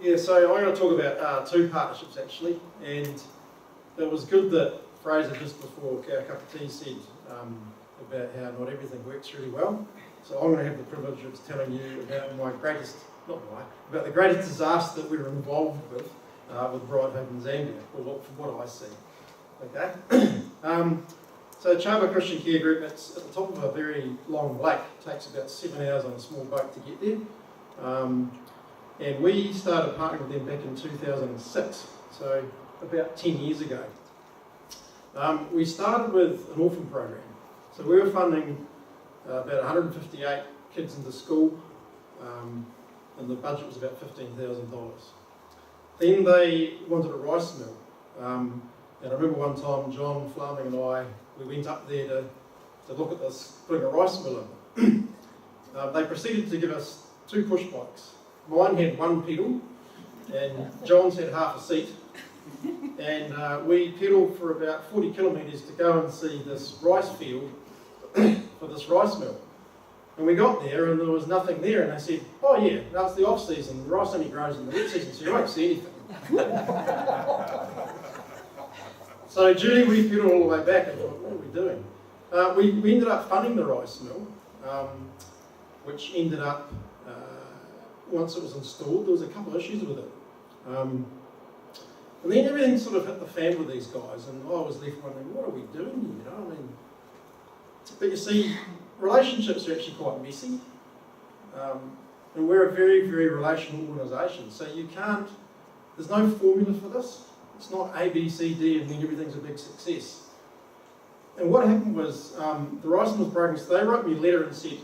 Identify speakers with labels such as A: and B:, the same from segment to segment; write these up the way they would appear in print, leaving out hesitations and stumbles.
A: Yeah, so I'm going to talk about two partnerships actually, and it was good that Fraser just before our cup of tea said about how not everything works really well. So I'm going to have the privilege of telling you about about the greatest disaster that we were involved with Bright Hope in Zambia, or from what I see. Okay. So Chaba Christian Care Group, it's at the top of a very long lake. It takes about 7 hours on a small boat to get there. And we started partnering with them back in 2006, so about 10 years ago. We started with an orphan program. So we were funding about 158 kids into school, and the budget was about $15,000. Then they wanted a rice mill. And I remember one time John Fleming and I, we went up there to look at this, putting a rice mill in. They proceeded to give us 2 push bikes. Mine had 1 pedal, and John's had half a seat. And we pedalled for about 40 kilometres to go and see this rice field for this rice mill. And we got there and there was nothing there, and they said, oh yeah, now it's the off season, the rice only grows in the wet season, so you won't see anything. So Julie, we pedalled all the way back and thought, what are we doing? We ended up funding the rice mill, which ended up, once it was installed, there was a couple of issues with it. And then everything sort of hit the fan with these guys, and I was left wondering, what are we doing here? You know, but you see, relationships are actually quite messy, and we're a very, very relational organisation, so you can't, there's no formula for this. It's not A, B, C, D, and then everything's a big success. And what happened was, the rice mill was broken, so they wrote me a letter and said,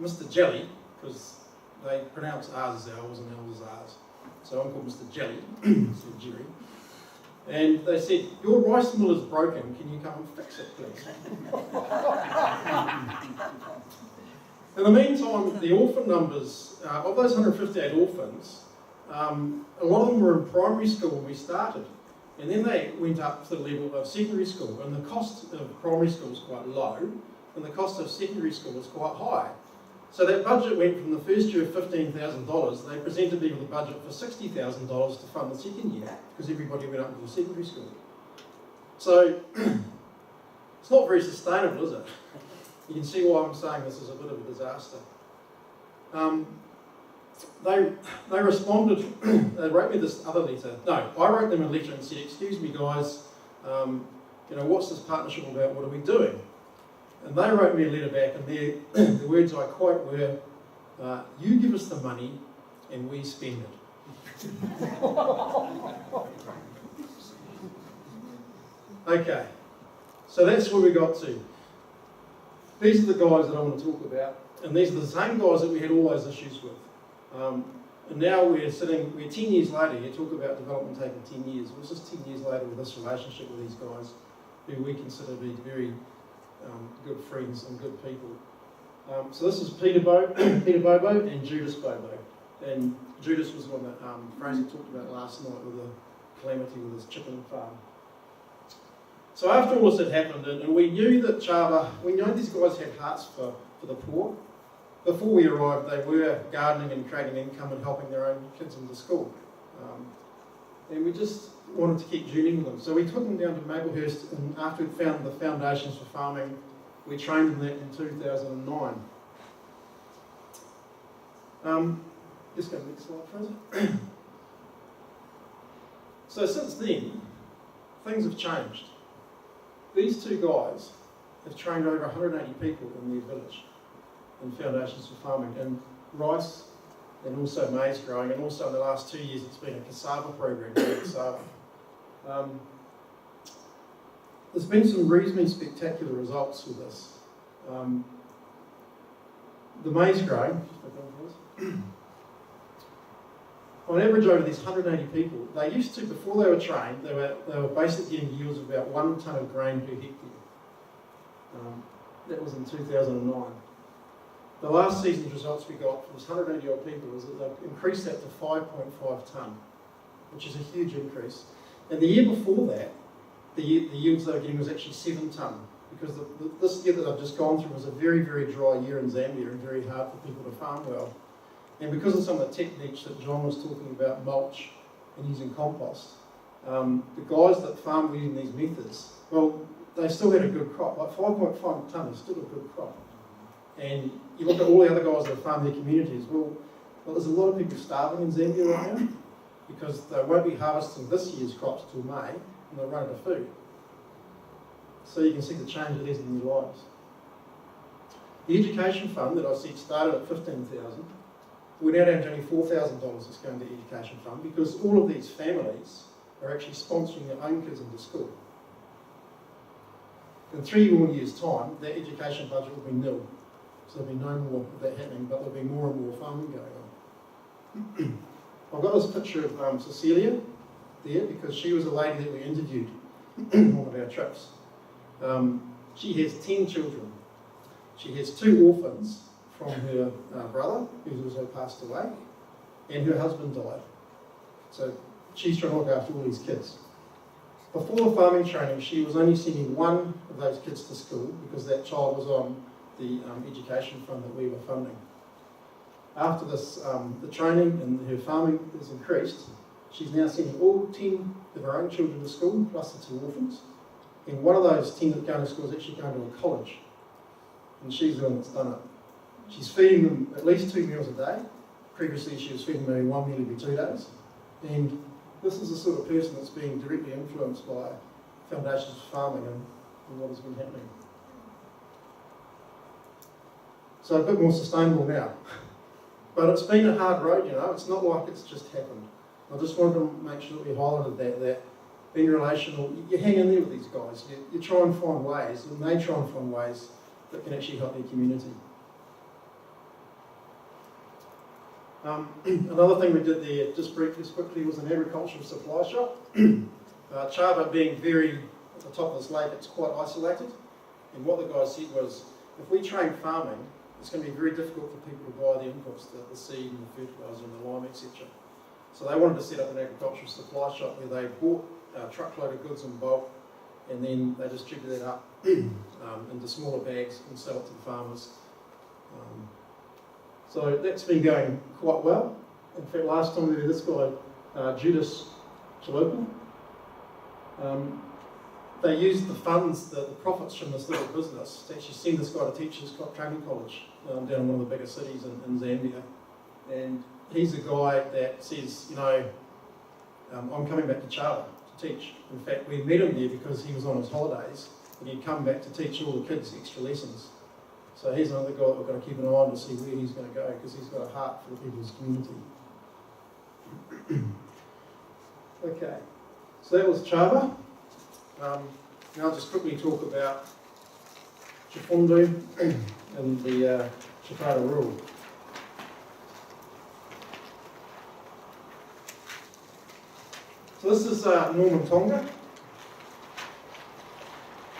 A: Mr. Jelly, because they pronounce R's as L's and L's as R's, so I'm called Mr. Jelly, instead of Jerry. And they said, your rice mill is broken, can you come and fix it, please? In the meantime, the orphan numbers, of those 158 orphans, a lot of them were in primary school when we started. And then they went up to the level of secondary school, and the cost of primary school was quite low, and the cost of secondary school was quite high. So that budget went from the first year of $15,000, they presented me with a budget for $60,000 to fund the second year, because everybody went up to the secondary school. So, it's not very sustainable, is it? You can see why I'm saying this is a bit of a disaster. They responded, they wrote me this other letter. No, I wrote them a letter and said, excuse me guys, what's this partnership about, what are we doing? And they wrote me a letter back, and the words I quote were, you give us the money and we spend it. Okay, so that's where we got to. These are the guys that I want to talk about, and these are the same guys that we had all those issues with. And now we're 10 years later, you talk about development taking 10 years. It was just 10 years later with this relationship with these guys, who we consider to be very good friends and good people. So this is Peter Bobo and Judas Bobo. And Judas was the one that Fraser talked about last night with the calamity with his chicken farm. So after all this had happened, and we knew that we knew these guys had hearts for the poor. Before we arrived, they were gardening and creating income and helping their own kids into school. And we just wanted to keep journeying with them. So we took them down to Maplehurst, and after we found the foundations for farming, we trained them in 2009. Just go to the next slide, Fraser. So since then, things have changed. These 2 guys have trained over 180 people in their village in foundations for farming, and rice, and also maize growing, and also in the last 2 years it's been a cassava program, cassava. There's been some reasonably spectacular results with this. The maize growing, on average over these 180 people, they used to, before they were trained, they were basically getting yields of about 1 tonne of grain per hectare. That was in 2009. The last season's results we got from this 180 odd people was that they've increased that to 5.5 tonne, which is a huge increase. And the year before that, the yields they were getting was actually 7 tonne, because this year that I've just gone through was a very, very dry year in Zambia and very hard for people to farm well. And because of some of the techniques that John was talking about, mulch and using compost, the guys that farm using these methods, well, they still had a good crop. Like 5.5 tonne is still a good crop. And you look at all the other guys that farm their communities, well, there's a lot of people starving in Zambia right now because they won't be harvesting this year's crops till May and they'll run out of food. So you can see the change it is in their lives. The education fund that I said started at $15,000, we're now down to only $4,000 that's going to the education fund because all of these families are actually sponsoring their own kids into school. In 3 more years' time, that education budget will be nil. So there'll be no more of that happening, but there'll be more and more farming going on. I've got this picture of Cecilia there because she was a lady that we interviewed on one of our trips. She has 10 children. She has 2 orphans from her brother, who's also passed away, and her husband died. So she's trying to look after all these kids. Before the farming training, she was only sending one of those kids to school because that child was on the education fund that we were funding. After this, the training and her farming has increased, she's now sending all 10 of her own children to school, plus the 2 orphans. And one of those 10 that go to school is actually going to a college. And she's the one that's done it. She's feeding them at least 2 meals a day. Previously, she was feeding them 1 meal every 2 days. And this is the sort of person that's being directly influenced by Foundations for Farming and what has been happening. So a bit more sustainable now. But it's been a hard road, you know, it's not like it's just happened. I just wanted to make sure that we highlighted that being relational, you hang in there with these guys, you try and find ways, and they try and find ways that can actually help their community. Another thing we did there, just quickly, was an agricultural supply shop. Chaba being very at the top of this lake, it's quite isolated. And what the guys said was, if we train farming, it's going to be very difficult for people to buy the inputs, the seed and the fertiliser and the lime, etc. So they wanted to set up an agricultural supply shop where they bought a truckload of goods in bulk and then they distributed that up into smaller bags and sell it to the farmers. So that's been going quite well. In fact, last time we were this guy, Judas Chaba, they used the funds, the profits from this little business to actually send this guy to teachers training college down in one of the bigger cities in Zambia. And he's a guy that says, you know, I'm coming back to Chaba to teach. In fact, we met him there because he was on his holidays and he'd come back to teach all the kids extra lessons. So he's another guy that we're going to keep an eye on to see where he's going to go because he's got a heart for the people's community. Okay, so that was Chaba. Now I'll just quickly talk about Chifundu and the Chipata rule. So this is Norman Tonga.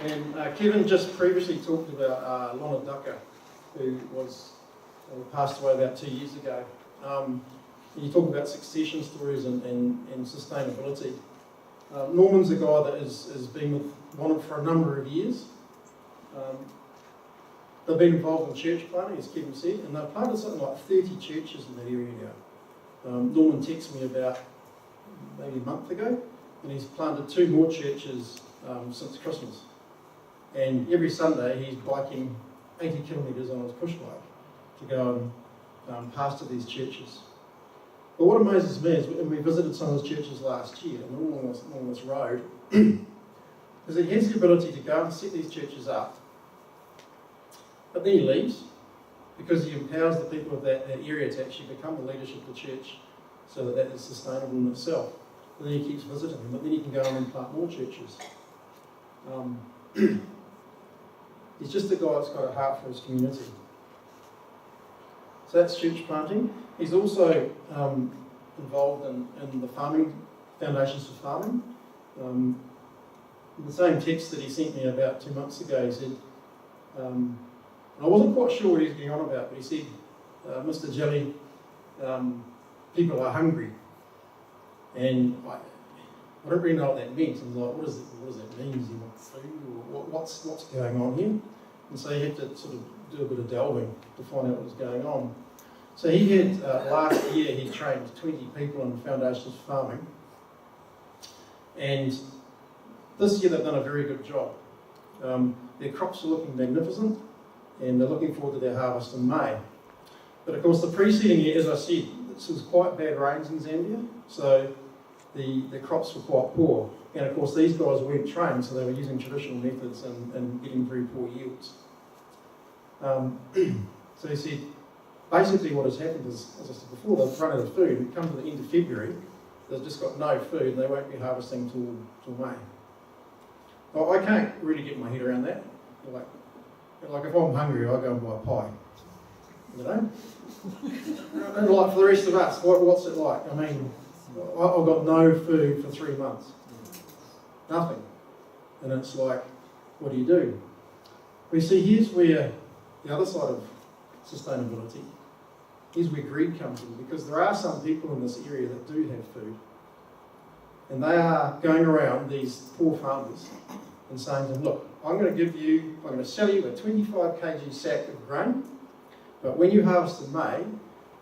A: And Kevin just previously talked about Lona Ducker, who was passed away about 2 years ago. And you talk about succession stories and sustainability. Norman's a guy that has been with Wanted for a number of years. They've been involved in church planting, as Kevin said, and they've planted something like 30 churches in that area now. Norman texted me about maybe a month ago, and he's planted 2 more churches since Christmas. And every Sunday he's biking 80 kilometres on his push bike to go and pastor these churches. But what amazes me is, when we visited some of those churches last year, and all along this road, is that he has the ability to go and set these churches up, but then he leaves because he empowers the people of that area to actually become the leadership of the church so that is sustainable in itself. And then he keeps visiting them, but then he can go and plant more churches. He's just a guy that's got a heart for his community. So that's church planting. He's also involved in the farming, Foundations for Farming. In the same text that he sent me about 2 months ago, he said, and I wasn't quite sure what he was getting on about, but he said, Mr. Jelly, people are hungry. And I don't really know what that means. I was like, what does that mean? Does he want food? Or what's going on here? And so you had to sort of do a bit of delving to find out what was going on. So he had, last year, he trained 20 people in foundations farming. And this year they've done a very good job. Their crops are looking magnificent, and they're looking forward to their harvest in May. But of course the preceding year, as I said, this was quite bad rains in Zambia, so the crops were quite poor. And of course these guys weren't trained, so they were using traditional methods and getting very poor yields. So he said, basically what has happened is, as I said before, they've run out of food. It comes to the end of February, they've just got no food, and they won't be harvesting till May. Well, I can't really get my head around that. Like if I'm hungry, I go and buy a pie. You know? And like for the rest of us, what's it like? I mean, I've got no food for 3 months. Nothing. And it's like, what do you do? We see here's where the other side of sustainability, here's where greed comes in, because there are some people in this area that do have food. And they are going around, these poor farmers, and saying to them, look, I'm going to sell you a 25 kg sack of grain, but when you harvest in May,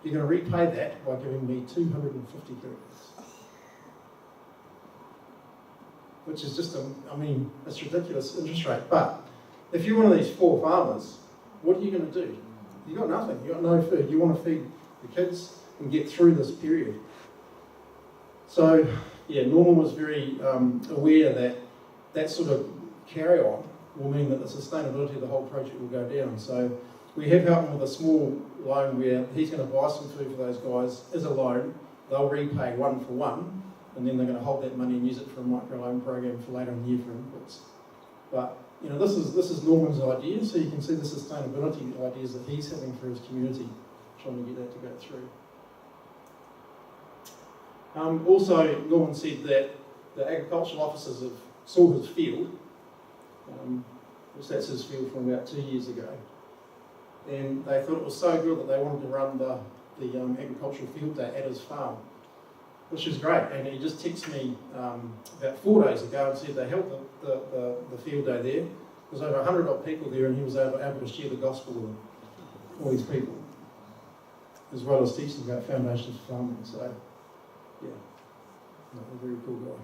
A: you're going to repay that by giving me 250 kilograms. Which is just, it's ridiculous interest rate. But if you're one of these poor farmers, what are you going to do? You've got nothing, you've got no food. You want to feed the kids and get through this period. So, yeah, Norman was very aware that that sort of carry-on will mean that the sustainability of the whole project will go down. So we have helped him with a small loan where he's going to buy some food for those guys as a loan. They'll repay 1 for 1, and then they're going to hold that money and use it for a micro-loan program for later in the year for inputs. But you know, this is Norman's idea, so you can see the sustainability ideas that he's having for his community, trying to get that to go through. Also, Norman said that the agricultural officers have saw his field, which that's his field from about 2 years ago, and they thought it was so good that they wanted to run the agricultural field day at his farm, which is great. And he just texted me about 4 days ago and said they held the field day there. There was over 100 odd people there, and he was able to share the gospel with all these people, as well as teaching about foundations for farming. So, yeah, a very cool guy.